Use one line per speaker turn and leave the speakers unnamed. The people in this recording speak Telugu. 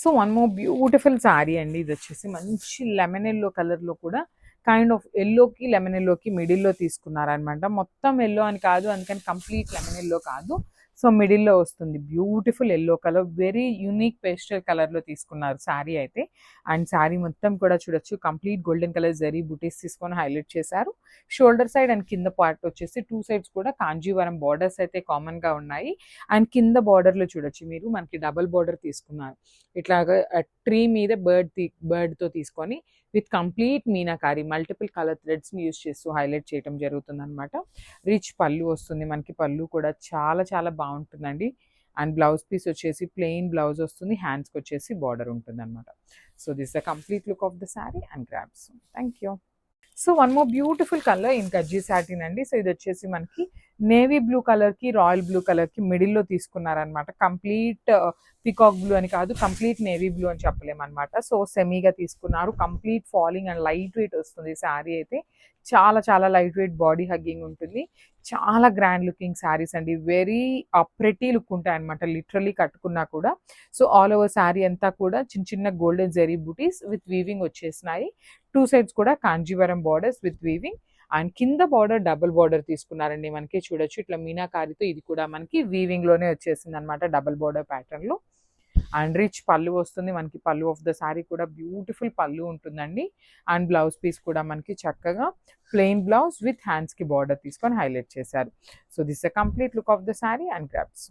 So one more beautiful sari అండి. ఇది వచ్చేసి మంచి లెమన్ ఎల్లో కలర్లో కూడా కైండ్ ఆఫ్ ఎల్లోకి లెమన్ ఎల్లోకి మిడిల్లో తీసుకున్నారనమాట. మొత్తం ఎల్లో అని కాదు, అందుకని కంప్లీట్ లెమన్ ఎల్లో కాదు, సో మిడిల్లో వస్తుంది. Beautiful yellow colour, very unique pastel కలర్లో తీసుకున్నారు శారీ అయితే. అండ్ శారీ మొత్తం కూడా చూడొచ్చు కంప్లీట్ గోల్డెన్ కలర్ జరీ బుటీస్ తీసుకొని హైలైట్ చేశారు. షోల్డర్ సైడ్ అండ్ కింద పార్ట్ వచ్చేసి టూ సైడ్స్ కూడా కాంజీవరం బార్డర్స్ అయితే కామన్గా ఉన్నాయి. అండ్ కింద బార్డర్లో చూడొచ్చు మీరు మనకి డబల్ బార్డర్ తీసుకున్నారు. ఇట్లాగా ట్రీ మీద బర్డ్తో తీసుకొని with complete meenakari multiple colour థ్రెడ్స్ని యూజ్ చేస్తూ హైలైట్ చేయడం జరుగుతుంది అనమాట. రిచ్ పళ్ళు వస్తుంది మనకి, పళ్ళు కూడా చాలా చాలా బాగుంటుందండి. అండ్ బ్లౌజ్ పీస్ వచ్చేసి ప్లెయిన్ బ్లౌజ్ వస్తుంది, హ్యాండ్స్కి వచ్చేసి బార్డర్ ఉంటుంది అనమాట. So this the complete look of the sari and grabs. Thank you. So one more beautiful colour in గజ్జీ satin అండి. సో ఇది వచ్చేసి మనకి నేవీ బ్లూ కలర్కి రాయల్ బ్లూ కలర్కి మిడిల్లో తీసుకున్నారనమాట. కంప్లీట్ పికాక్ బ్లూ అని కాదు, కంప్లీట్ నేవీ బ్లూ అని చెప్పలేమన్నమాట. సో సెమీగా తీసుకున్నారు, complete falling and light weight వస్తుంది శారీ అయితే. చాలా చాలా లైట్ వెయిట్ బాడీ హగ్గింగ్ ఉంటుంది. చాలా గ్రాండ్ లుకింగ్ శారీస్ అండి, వెరీ ప్రెటీ లుక్ ఉంటాయి అనమాట లిటరలీ కట్టుకున్నా కూడా. సో ఆల్ ఓవర్ శారీ అంతా కూడా చిన్న చిన్న golden zari buttis with weaving వచ్చేసినాయి. టూ సైడ్స్ కూడా Kanjeevaram borders with weaving. And కింద బార్డర్ డబుల్ బార్డర్ తీసుకున్నారండి. మనకి చూడొచ్చు ఇట్లా మీనాకారితో ఇది కూడా మనకి వీవింగ్ లోనే వచ్చేసింది అనమాట, డబుల్ బార్డర్ ప్యాటర్న్ లో. అండ్ రిచ్ పళ్ళు వస్తుంది మనకి, పళ్ళు ఆఫ్ ద శారీ కూడా బ్యూటిఫుల్ పళ్ళు ఉంటుందండి. అండ్ బ్లౌజ్ పీస్ కూడా మనకి చక్కగా ప్లెయిన్ బ్లౌజ్ విత్ హ్యాండ్స్ కి బార్డర్ తీసుకొని హైలైట్ చేశారు. So this a complete look of the sari and grabs.